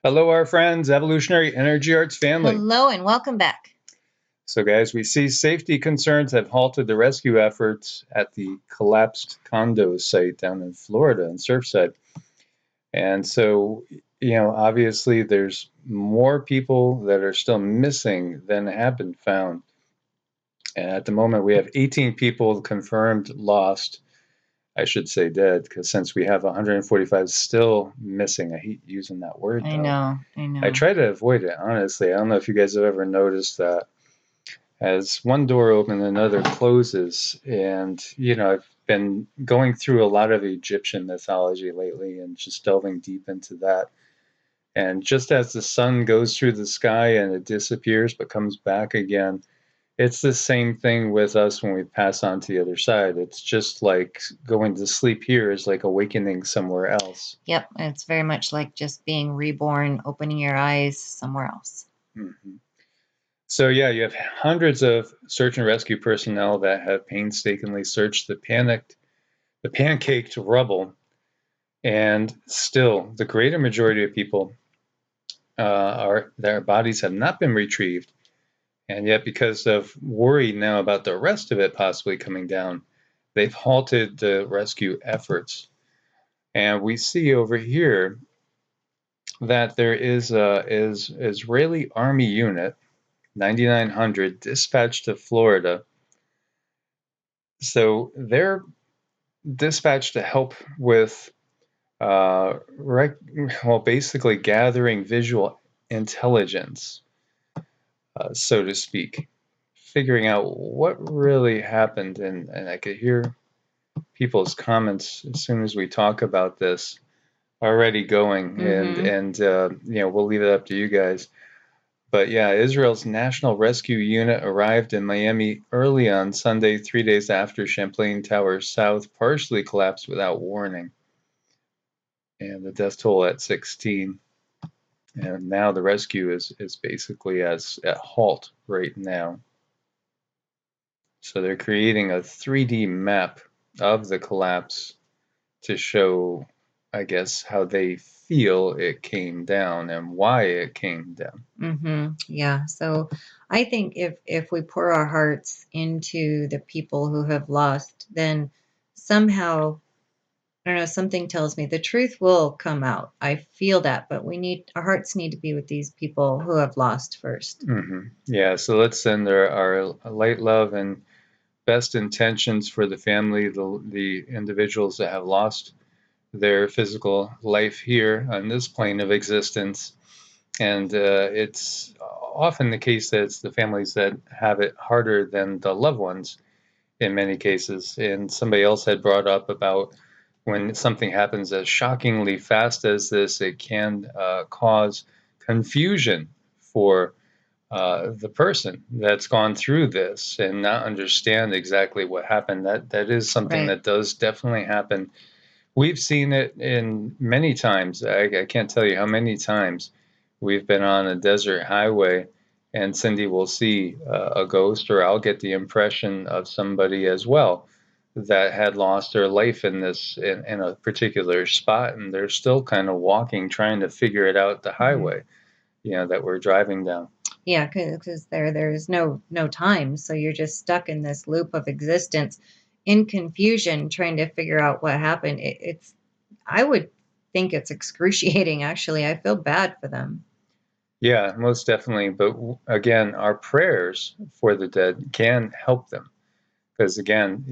Hello, our friends, Evolutionary Energy Arts family. Hello and welcome back. So, guys, we see safety concerns have halted the rescue efforts at the collapsed condo site down in Florida in Surfside. And so, obviously there's more people that are still missing than have been found. And at the moment, we have 18 people confirmed lost. I should say dead, because since we have 145 still missing, I hate using that word, I though. know. I try to avoid it, honestly. I don't know if you guys have ever noticed that as one door opens, another closes. And, I've been going through a lot of Egyptian mythology lately and just delving deep into that. And just as the sun goes through the sky and it disappears but comes back again, it's the same thing with us when we pass on to the other side. It's just like going to sleep here is like awakening somewhere else. Yep, it's very much like just being reborn, opening your eyes somewhere else. Mm-hmm. So yeah, you have hundreds of search and rescue personnel that have painstakingly searched the pancaked rubble, and still the greater majority of people their bodies have not been retrieved. And yet, because of worry now about the rest of it possibly coming down, they've halted the rescue efforts. And we see over here that there is a Israeli Army unit, 9900, dispatched to Florida. So they're dispatched to help with, basically gathering visual intelligence, so to speak, figuring out what really happened. And I could hear people's comments as soon as we talk about this already going, and we'll leave it up to you guys. But yeah, Israel's National Rescue Unit arrived in Miami early on Sunday, 3 days after Champlain Tower South partially collapsed without warning, and the death toll at 16. And now the rescue is basically at halt right now. So they're creating a 3D map of the collapse to show, I guess, how they feel it came down and why it came down. Yeah, so I think if we pour our hearts into the people who have lost, then somehow, I don't know, something tells me the truth will come out. I feel that, but our hearts need to be with these people who have lost first. Yeah, so let's send our light love and best intentions for the family, the individuals that have lost their physical life here on this plane of existence. And it's often the case that it's the families that have it harder than the loved ones in many cases. And somebody else had brought up about when something happens as shockingly fast as this, it can cause confusion for the person that's gone through this and not understand exactly what happened. That is something that does definitely happen. We've seen it in many times. I can't tell you how many times we've been on a desert highway and Cindy will see a ghost, or I'll get the impression of somebody as well that had lost their life in a particular spot, and they're still kind of walking, trying to figure it out the highway, that we're driving down. Yeah, because there's no time, so you're just stuck in this loop of existence, in confusion, trying to figure out what happened. I would think it's excruciating. Actually, I feel bad for them. Yeah, most definitely. But again, our prayers for the dead can help them, because again,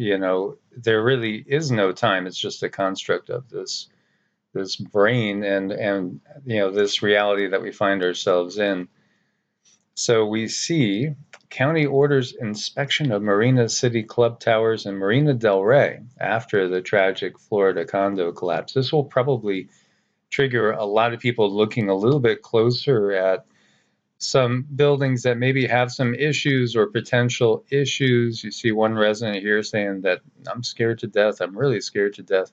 there really is no time. It's just a construct of this brain and this reality that we find ourselves in. So we see county orders inspection of Marina City Club towers in Marina del Rey after the tragic Florida condo collapse. This will probably trigger a lot of people looking a little bit closer at some buildings that maybe have some issues or potential issues. You see one resident here saying that I'm scared to death. I'm really scared to death.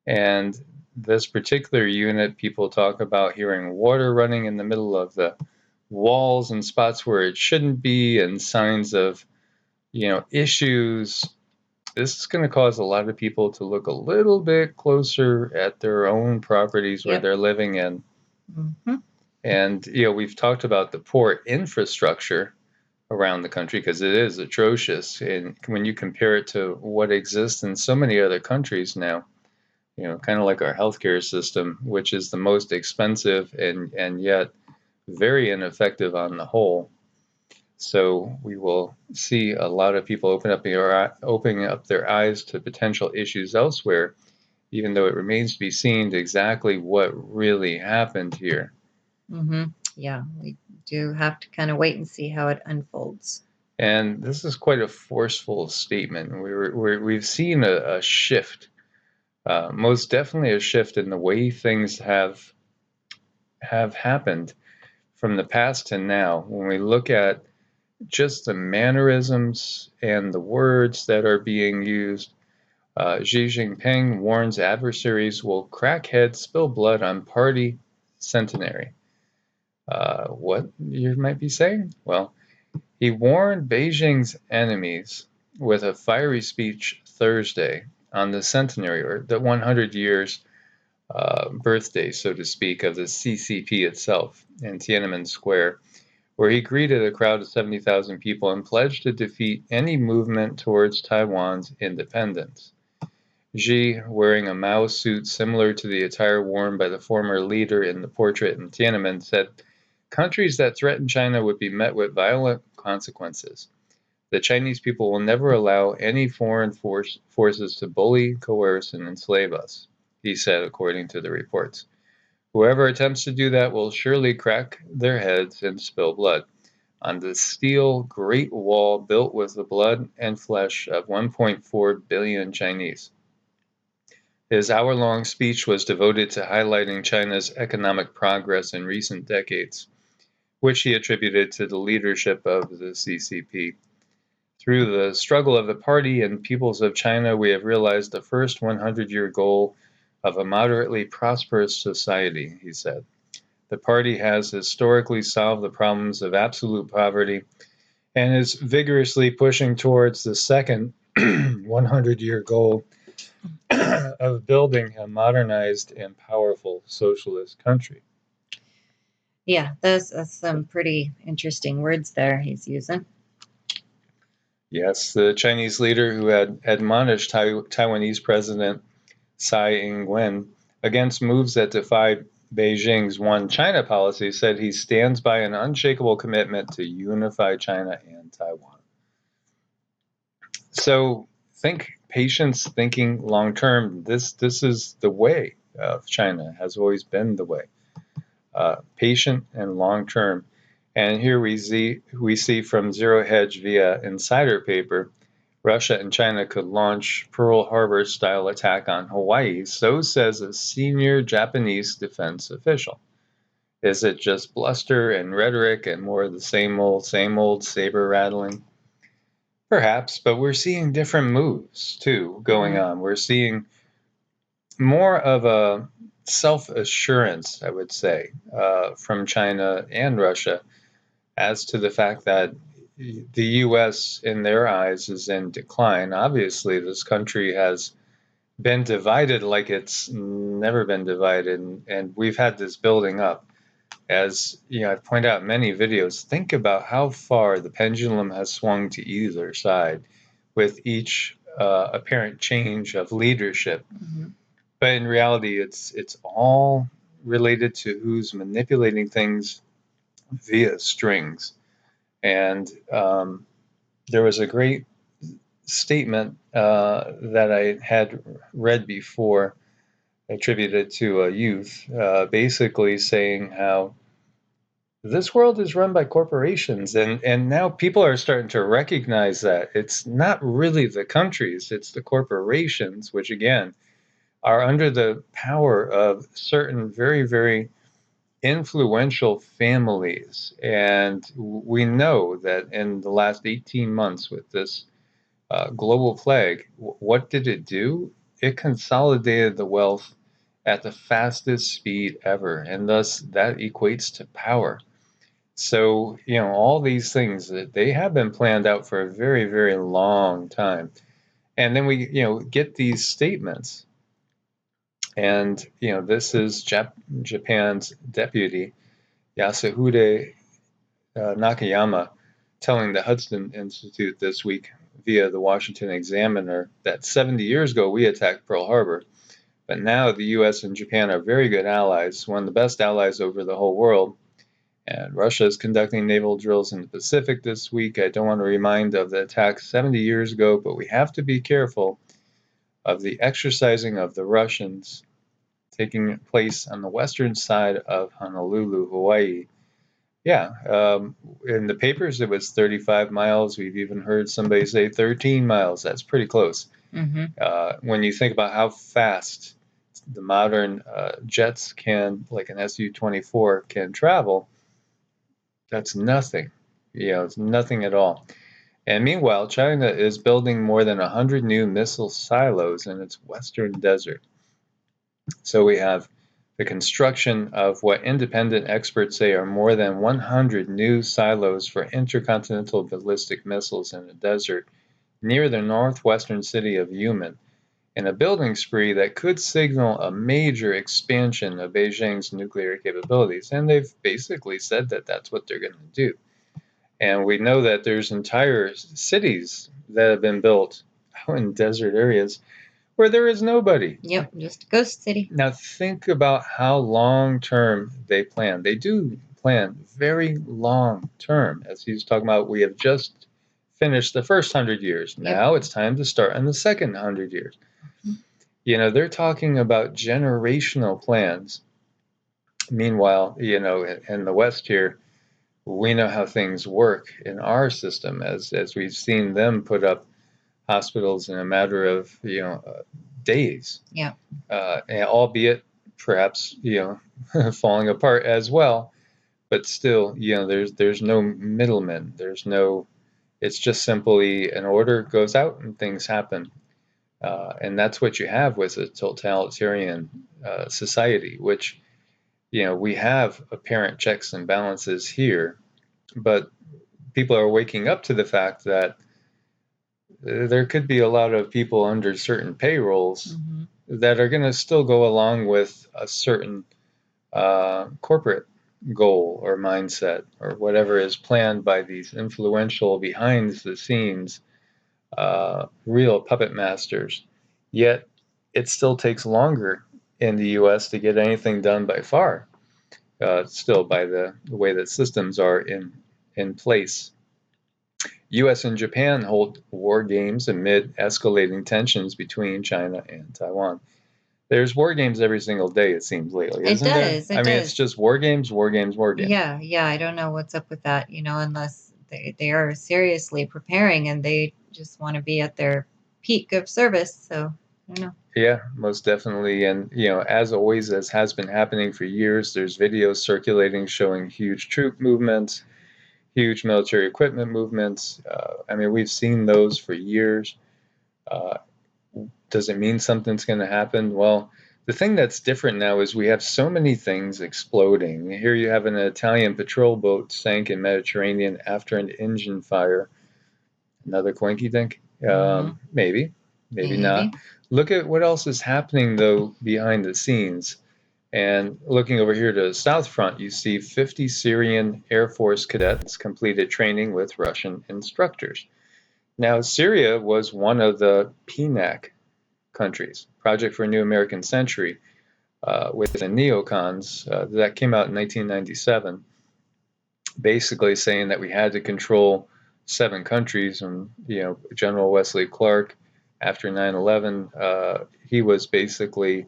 And this particular unit, people talk about hearing water running in the middle of the walls and spots where it shouldn't be, and signs of, issues. This is going to cause a lot of people to look a little bit closer at their own properties where they're living in. Hmm. And, we've talked about the poor infrastructure around the country because it is atrocious. And when you compare it to what exists in so many other countries now, kind of like our healthcare system, which is the most expensive and yet very ineffective on the whole. So we will see a lot of people opening up their eyes to potential issues elsewhere, even though it remains to be seen exactly what really happened here. Hmm. Yeah, we do have to kind of wait and see how it unfolds. And this is quite a forceful statement. We've seen a shift, most definitely a shift in the way things have happened from the past to now. When we look at just the mannerisms and the words that are being used, Xi Jinping warns adversaries will crack heads, spill blood on party centenary. What you might be saying? Well, he warned Beijing's enemies with a fiery speech Thursday on the centenary, or the 100 years birthday, so to speak, of the CCP itself in Tiananmen Square, where he greeted a crowd of 70,000 people and pledged to defeat any movement towards Taiwan's independence. Xi, wearing a Mao suit similar to the attire worn by the former leader in the portrait in Tiananmen, said countries that threaten China would be met with violent consequences. The Chinese people will never allow any foreign forces to bully, coerce, and enslave us, he said, according to the reports. Whoever attempts to do that will surely crack their heads and spill blood on the steel Great Wall built with the blood and flesh of 1.4 billion Chinese. His hour-long speech was devoted to highlighting China's economic progress in recent decades, which he attributed to the leadership of the CCP. Through the struggle of the party and peoples of China, we have realized the first 100-year goal of a moderately prosperous society, he said. The party has historically solved the problems of absolute poverty and is vigorously pushing towards the second 100-year goal of building a modernized and powerful socialist country. Yeah, that's some pretty interesting words there he's using. Yes, the Chinese leader who had admonished Taiwanese President Tsai Ing-wen against moves that defied Beijing's One China policy said he stands by an unshakable commitment to unify China and Taiwan. So think patience, thinking long term. This is the way of China, has always been the way. Patient and long term. And here we see from Zero Hedge via insider paper, Russia and China could launch Pearl Harbor style attack on Hawaii, so says a senior Japanese defense official. Is it just bluster and rhetoric and more of the same old saber rattling? Perhaps, but we're seeing different moves too going on. We're seeing more of a self assurance, I would say, from China and Russia as to the fact that the U.S., in their eyes, is in decline. Obviously, this country has been divided like it's never been divided, and we've had this building up. As I've pointed out in many videos, think about how far the pendulum has swung to either side with each apparent change of leadership. Mm-hmm. But in reality, it's all related to who's manipulating things via strings. And there was a great statement that I had read before, attributed to a youth, basically saying how this world is run by corporations, and now people are starting to recognize that it's not really the countries, it's the corporations, which again are under the power of certain very, very influential families. And we know that in the last 18 months with this global plague, what did it do? It consolidated the wealth at the fastest speed ever, and thus that equates to power. So, all these things that they have been planned out for a very, very long time. And then we, get these statements And, this is Japan's deputy, Yasuhide Nakayama, telling the Hudson Institute this week via the Washington Examiner that 70 years ago we attacked Pearl Harbor. But now the US and Japan are very good allies, one of the best allies over the whole world. And Russia is conducting naval drills in the Pacific this week. I don't want to remind of the attack 70 years ago, but we have to be careful of the exercising of the Russians taking place on the western side of Honolulu, Hawaii. Yeah, in the papers it was 35 miles. We've even heard somebody say 13 miles. That's pretty close. Mm-hmm. When you think about how fast the modern jets can, like an Su-24, can travel, that's nothing. It's nothing at all. And meanwhile, China is building more than 100 new missile silos in its western desert. So we have the construction of what independent experts say are more than 100 new silos for intercontinental ballistic missiles in the desert near the northwestern city of Yumen, in a building spree that could signal a major expansion of Beijing's nuclear capabilities. And they've basically said that that's what they're going to do. And we know that there's entire cities that have been built out in desert areas where there is nobody. Yep, just a ghost city. Now think about how long term they plan. They do plan very long term. As he's talking about, we have just finished the first 100 years. Yep. Now it's time to start on the second 100 years. They're talking about generational plans. Meanwhile, in the West here, we know how things work in our system as we've seen them put up hospitals in a matter of days. Yeah. And albeit perhaps falling apart as well, but still there's no middlemen. It's just simply an order goes out and things happen. And that's what you have with a totalitarian society, which we have apparent checks and balances here, but people are waking up to the fact that there could be a lot of people under certain payrolls that are going to still go along with a certain corporate goal or mindset or whatever is planned by these influential behind the scenes real puppet masters. Yet it still takes longer in the US to get anything done by far, still by the way that systems are in place. US and Japan hold war games amid escalating tensions between China and Taiwan. There's war games every single day, it seems, lately, isn't there? It does. It's just war games, war games, war games. Yeah. I don't know what's up with that, unless they are seriously preparing and they just want to be at their peak of service. So, I don't know. Yeah, most definitely. And, as always, as has been happening for years, there's videos circulating showing huge troop movements, huge military equipment movements. We've seen those for years. Does it mean something's going to happen? Well, the thing that's different now is we have so many things exploding. Here you have an Italian patrol boat sank in Mediterranean after an engine fire. Another coinky dink? Maybe not. Look at what else is happening, though, behind the scenes. And looking over here to the south front, you see 50 Syrian Air Force cadets completed training with Russian instructors. Now, Syria was one of the PNAC countries, Project for a New American Century, with the neocons that came out in 1997, basically saying that we had to control 7 countries. And General Wesley Clark, after 9/11, he was basically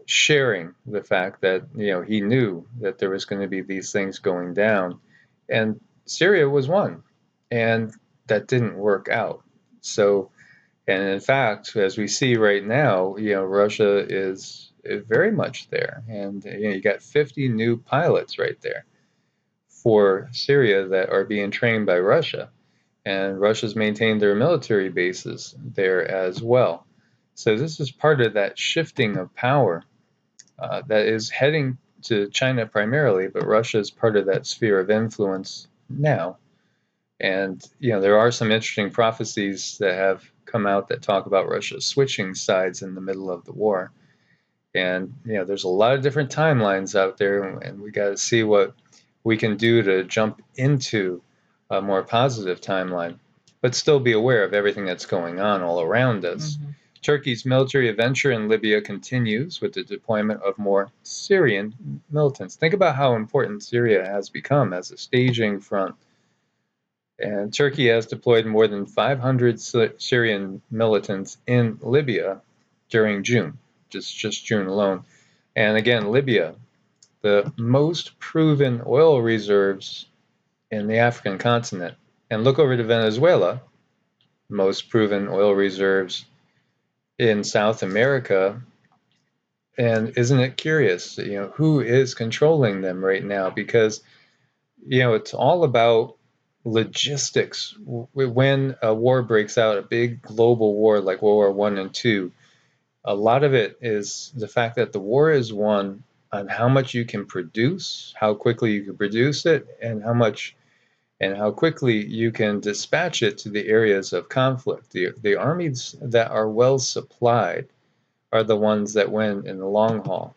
sharing the fact that he knew that there was going to be these things going down, and Syria was one, and that didn't work out. So, and in fact, as we see right now, Russia is very much there, and you got 50 new pilots right there for Syria that are being trained by Russia, and Russia's maintained their military bases there as well. So this is part of that shifting of power that is heading to China primarily, but Russia is part of that sphere of influence now. And there are some interesting prophecies that have come out that talk about Russia switching sides in the middle of the war. And, there's a lot of different timelines out there, and we got to see what we can do to jump into a more positive timeline, but still be aware of everything that's going on all around us. Mm-hmm. Turkey's military adventure in Libya continues with the deployment of more Syrian militants. Think about how important Syria has become as a staging front. And Turkey has deployed more than 500 Syrian militants in Libya during June, just June alone. And again, Libya, the most proven oil reserves in the African continent. And look over to Venezuela, most proven oil reserves in South America. And isn't it curious, who is controlling them right now? Because, it's all about logistics. When a war breaks out, a big global war like World War One and Two, a lot of it is the fact that the war is won on how much you can produce, how quickly you can produce it, and how quickly you can dispatch it to the areas of conflict. The armies that are well supplied are the ones that win in the long haul.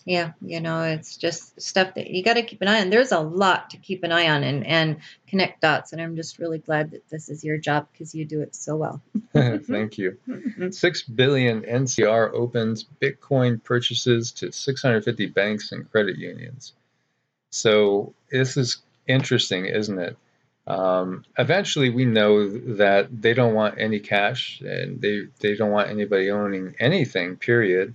Yeah, it's just stuff that you got to keep an eye on. There's a lot to keep an eye on and connect dots. And I'm just really glad that this is your job because you do it so well. Thank you. 6 billion NCR opens Bitcoin purchases to 650 banks and credit unions. So this is interesting, isn't it? Eventually, we know that they don't want any cash, and they don't want anybody owning anything, period,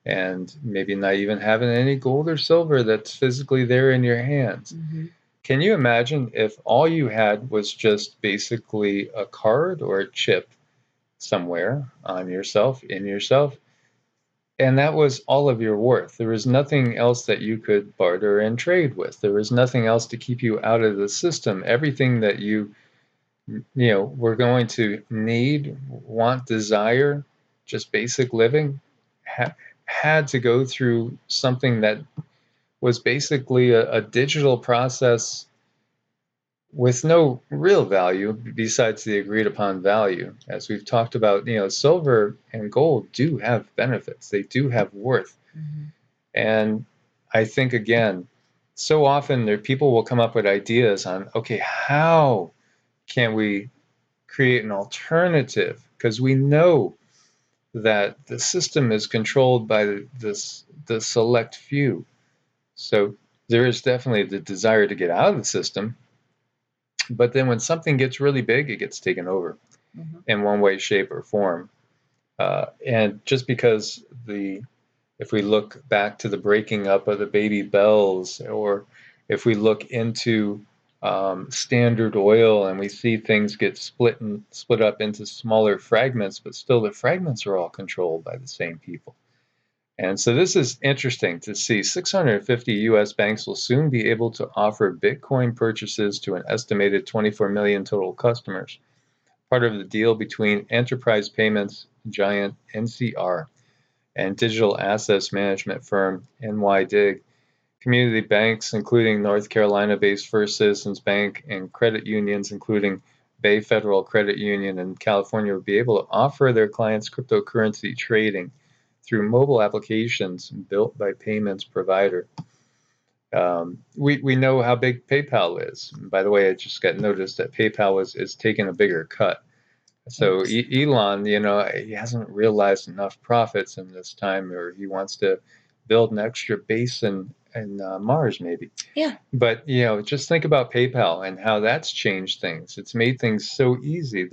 and maybe not even having any gold or silver that's physically there in your hands. Mm-hmm. Can you imagine if all you had was just basically a card or a chip somewhere on yourself, in yourself, and that was all of your worth? There was nothing else that you could barter and trade with. There was nothing else to keep you out of the system. Everything that you were going to need, want, desire, just basic living, had to go through something that was basically a digital process with no real value besides the agreed upon value. As we've talked about, silver and gold do have benefits. They do have worth. Mm-hmm. And I think, again, so often people will come up with ideas on, okay, how can we create an alternative? Because we know that the system is controlled by the select few. So there is definitely the desire to get out of the system. But then when something gets really big, it gets taken over Mm-hmm. in one way, shape, or form. And just because if we look back to the breaking up of the baby bells, or if we look into Standard Oil and we see things get split up into smaller fragments, but still the fragments are all controlled by the same people. And so this is interesting to see. 650 US banks will soon be able to offer Bitcoin purchases to an estimated 24 million total customers, part of the deal between enterprise payments giant NCR and digital assets management firm NYDIG. Community banks, including North Carolina-based First Citizens Bank, and credit unions, including Bay Federal Credit Union in California, will be able to offer their clients cryptocurrency trading through mobile applications built by payments provider. We know how big PayPal is. By the way, I just got noticed that PayPal is taking a bigger cut. So Elon, he hasn't realized enough profits in this time, or he wants to build an extra base in Mars, maybe. Yeah. But just think about PayPal and how that's changed things. It's made things so easy.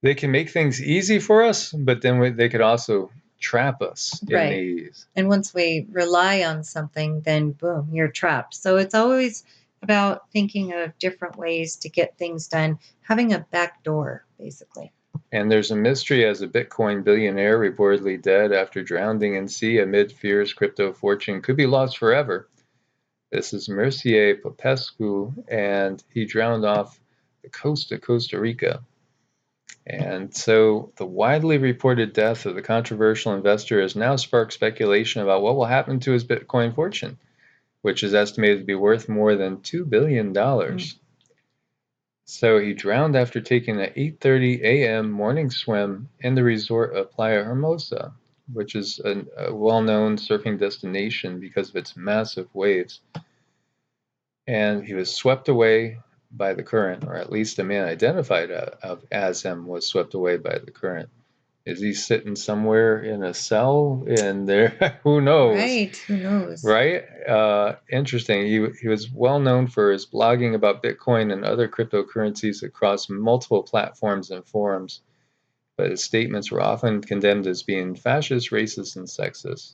They can make things easy for us, but then they could also trap us in Right. these. And once we rely on something, then boom, you're trapped. So it's always about thinking of different ways to get things done, having a back door, basically. And there's a mystery as a Bitcoin billionaire reportedly dead after drowning in sea amid fears crypto fortune could be lost forever. This is Mercier Popescu, and he drowned off the coast of Costa Rica. And so the widely reported death of the controversial investor has now sparked speculation about what will happen to his Bitcoin fortune, which is estimated to be worth more than $2 billion. So he drowned after taking an 8:30 a.m. morning swim in the resort of Playa Hermosa. which is a well-known surfing destination because of its massive waves. And he was swept away by the current, or at least the man identified as him was swept away by the current. Is he sitting somewhere in a cell in there? Who knows? Right. Who knows? Right? Interesting. He was well known for his blogging about Bitcoin and other cryptocurrencies across multiple platforms and forums, but his statements were often condemned as being fascist, racist, and sexist.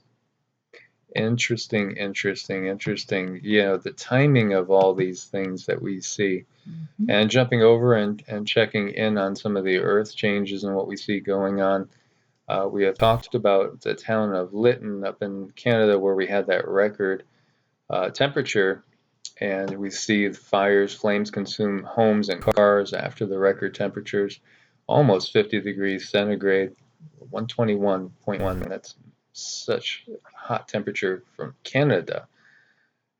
Interesting, interesting, interesting. You know, the timing of all these things that we see. Mm-hmm. And jumping over and checking in on some of the earth changes and what we see going on. We have talked about the town of Lytton up in Canada where we had that record temperature, and we see the fires, flames consume homes and cars after the record temperatures, almost 50 degrees centigrade, 121.1. That's such hot temperature from Canada.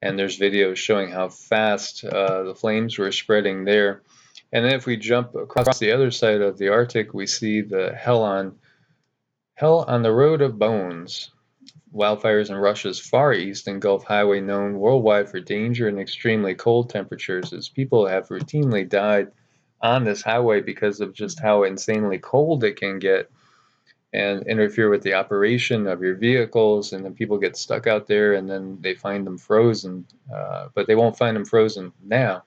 And there's videos showing how fast the flames were spreading there. And then if we jump across the other side of the Arctic, we see the hell on the Road of Bones. Wildfires in Russia's Far East and Gulf Highway known worldwide for danger and extremely cold temperatures, as people have routinely died on this highway because of just how insanely cold it can get and interfere with the operation of your vehicles, and then people get stuck out there and then they find them frozen, but they won't find them frozen now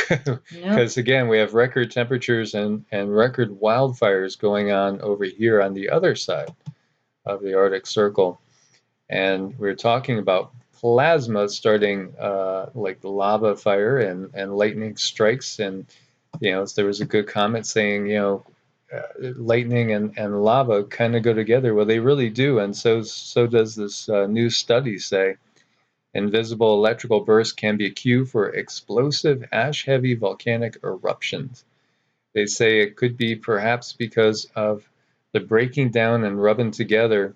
because Nope. again we have record temperatures and record wildfires going on over here on the other side of the Arctic Circle. And we're talking about plasma starting like the lava fire and lightning strikes. And, you know, there was a good comment saying, you know, lightning and lava kind of go together. Well, they really do. And so does this new study say. Invisible electrical bursts can be a cue for explosive ash-heavy volcanic eruptions. They say it could be perhaps because of the breaking down and rubbing together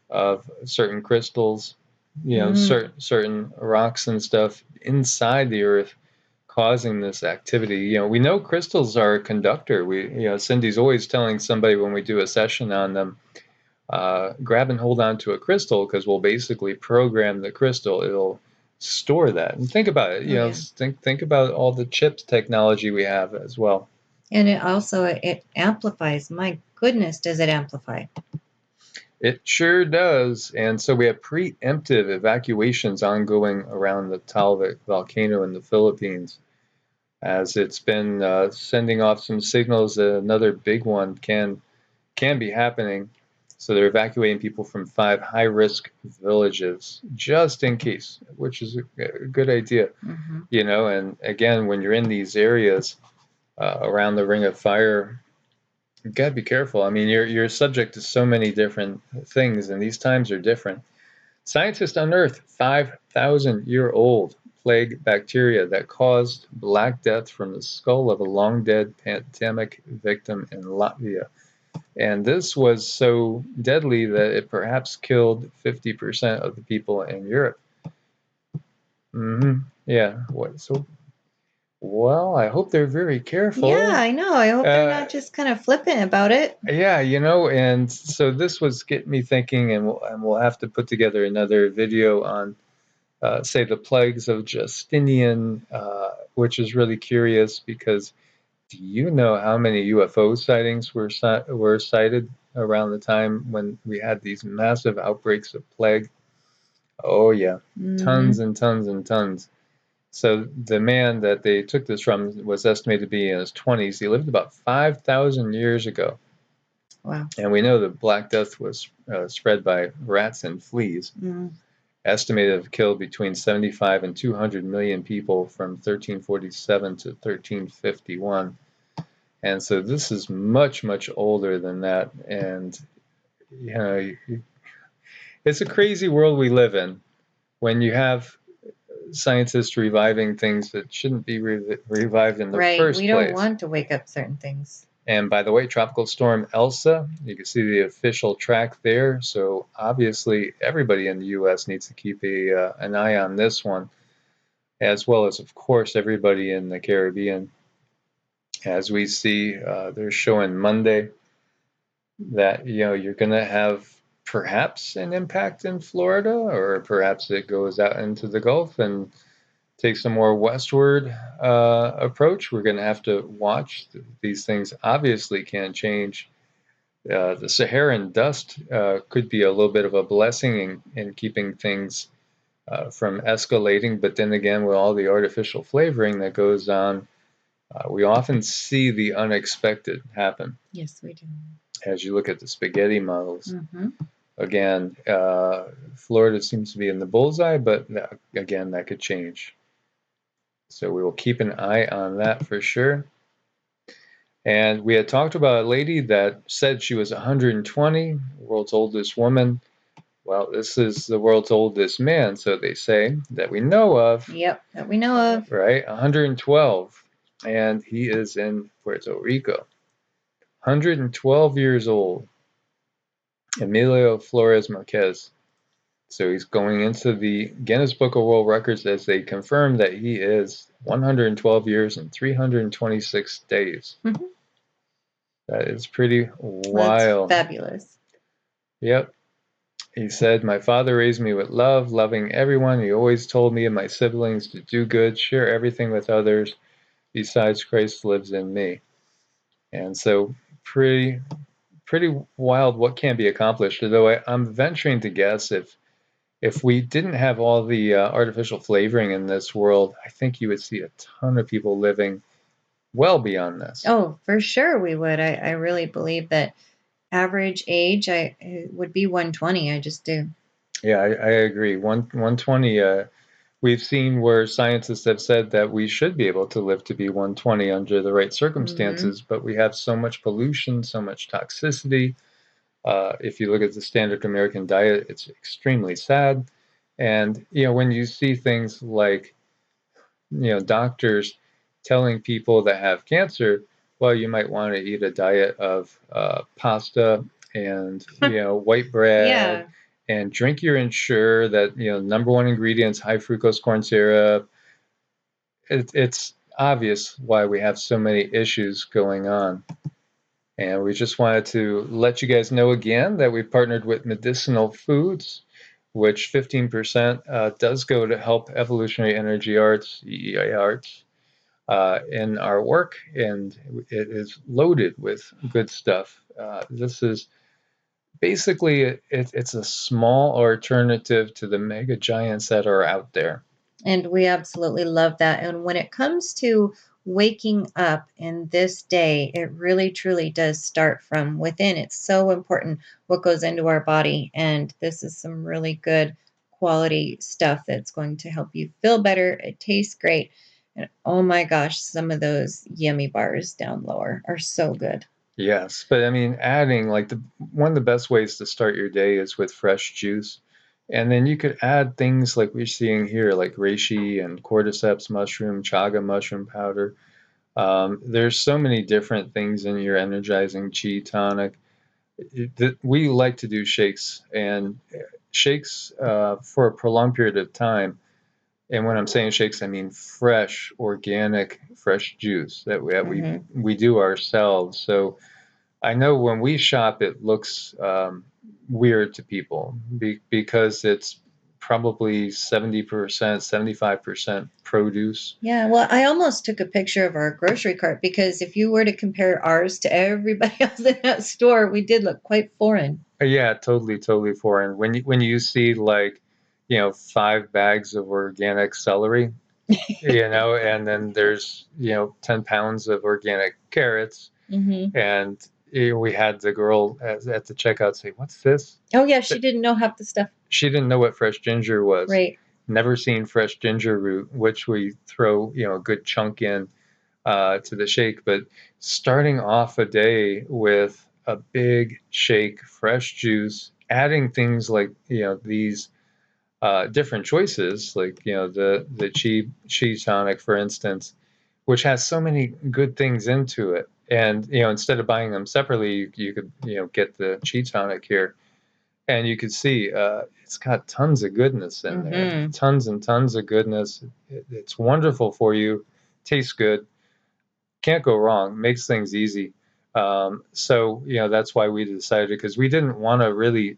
of certain crystals, you know, Mm. certain rocks and stuff inside the earth causing this activity. You know, we know crystals are a conductor. Cindy's always telling somebody when we do a session on them, grab and hold on to a crystal because we'll basically program the crystal. It'll store that. And think about it. Oh You know, yeah. think about all the chips technology we have as well. And it amplifies. My goodness, does it amplify? It sure does. And so we have preemptive evacuations ongoing around the Talvik volcano in the Philippines, as it's been sending off some signals that another big one can be happening. So they're evacuating people from 5 high-risk villages just in case, which is a good idea. Mm-hmm. You know, and again, when you're in these areas around the Ring of Fire, you got to be careful. I mean, you're subject to so many different things, and these times are different. Scientists unearthed 5,000-year-old plague bacteria that caused Black Death from the skull of a long-dead pandemic victim in Latvia. And this was so deadly that it perhaps killed 50% of the people in Europe. Yeah. Well, I hope they're very careful. Yeah, I know. I hope they're not just kind of flippant about it. Yeah, you know, and so this was getting me thinking, and we'll have to put together another video on, say, the plagues of Justinian, which is really curious because do you know how many UFO sightings were cited around the time when we had these massive outbreaks of plague? Oh, yeah, tons Mm-hmm. and tons and tons. So the man that they took this from was estimated to be in his 20s. He lived about 5,000 years ago. Wow. And we know that Black Death was spread by rats and fleas, estimated to have killed between 75 and 200 million people from 1347 to 1351. And so this is much, much older than that. And, you know, it's a crazy world we live in when you have scientists reviving things that shouldn't be revived in the Right. first We don't place. want to wake up certain things. And by the way, Tropical Storm Elsa, you can see the official track there. So obviously, everybody in the U.S. needs to keep an eye on this one, as well as, of course, everybody in the Caribbean. As we see, they're showing Monday that, you know, you're going to have perhaps an impact in Florida, or perhaps it goes out into the Gulf and takes a more westward approach. We're going to have to watch. These things obviously can change. The Saharan dust could be a little bit of a blessing in keeping things from escalating, but then again, with all the artificial flavoring that goes on, we often see the unexpected happen. Yes, we do. As you look at the spaghetti models, Mm-hmm. again, Florida seems to be in the bullseye, but again, that could change. So we will keep an eye on that for sure. And we had talked about a lady that said she was 120, world's oldest woman. Well, this is the world's oldest man, so they say, that we know of. Yep, that we know of. Right, 112. And he is in Puerto Rico. 112 years old. Emilio Flores Marquez. So he's going into the Guinness Book of World Records as they confirm that he is 112 years and 326 days. Mm-hmm. That is pretty wild. That's fabulous. Yep. He said, my father raised me with love, loving everyone. He always told me and my siblings to do good, share everything with others. Besides, Christ lives in me. And so pretty wild what can be accomplished. Although I'm venturing to guess if we didn't have all the artificial flavoring in this world, I think you would see a ton of people living well beyond this. Oh, for sure we would. I really believe that average age would be 120. I just do. Yeah, I agree. 120. We've seen where scientists have said that we should be able to live to be 120 under the right circumstances, but we have so much pollution, so much toxicity. If you look at the standard American diet, it's extremely sad. And when you see things like doctors telling people that have cancer, well, you might want to eat a diet of pasta and white bread. Yeah. And drink your Ensure that number one ingredients high fructose corn syrup. It's obvious why we have so many issues going on. And we just wanted to let you guys know again that we've partnered with Medicinal Foods, which 15% does go to help Evolutionary Energy Arts, EEARTS, in our work, and it is loaded with good stuff. This is basically, it's a small alternative to the mega giants that are out there. And we absolutely love that. And when it comes to waking up in this day, it really truly does start from within. It's so important what goes into our body. And this is some really good quality stuff that's going to help you feel better. It tastes great. And oh my gosh, some of those yummy bars down lower are so good. Yes, but I mean, adding like one of the best ways to start your day is with fresh juice. And then you could add things like we're seeing here, like reishi and cordyceps mushroom, chaga mushroom powder. There's so many different things in your energizing chi tonic. We like to do shakes, and shakes for a prolonged period of time. And when I'm saying shakes, I mean fresh, organic, fresh juice that we do ourselves. So I know when we shop, it looks weird to people because it's probably 70%, 75% produce. Yeah, well, I almost took a picture of our grocery cart because if you were to compare ours to everybody else in that store, we did look quite foreign. Yeah, totally foreign. When you see like, 5 bags of organic celery, and then there's 10 pounds of organic carrots, and we had the girl at the checkout say, "What's this?" Oh, yeah, she didn't know half the stuff. She didn't know what fresh ginger was. Right. Never seen fresh ginger root, which we throw a good chunk in to the shake. But starting off a day with a big shake, fresh juice, adding things like these different choices, like the chi tonic, for instance, which has so many good things into it. And instead of buying them separately, you could get the chi tonic here, and you could see it's got tons of goodness in there, tons and tons of goodness. It's wonderful for you, tastes good, can't go wrong, makes things easy. So that's why we decided, because we didn't want to really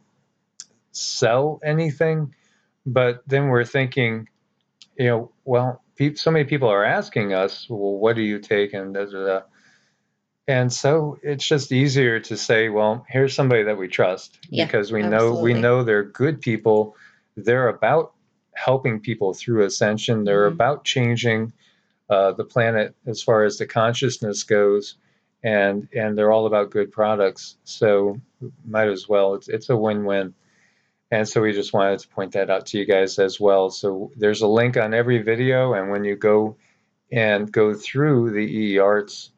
sell anything, but then we're thinking, well, so many people are asking us, well, what do you take? And da, da, da. And so it's just easier to say, well, here's somebody that we trust, Yeah, because we absolutely. know they're good people. They're about helping people through ascension. They're about changing the planet as far as the consciousness goes, and they're all about good products. So might as well. It's a win-win. And so we just wanted to point that out to you guys as well. So there's a link on every video, and when you go through the EEARTS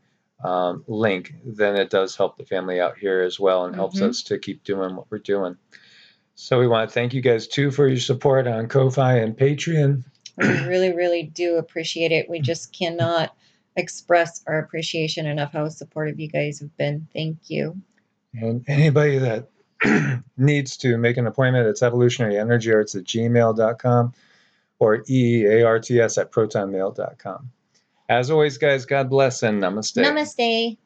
link, then it does help the family out here as well, and helps us to keep doing what we're doing. So we want to thank you guys too for your support on Ko-Fi and Patreon. We really, really do appreciate it. We just cannot express our appreciation enough how supportive you guys have been. Thank you. And anybody that needs to make an appointment, it's evolutionaryenergyarts@gmail.com or EEARTS@protonmail.com. As always, guys, God bless and namaste. Namaste.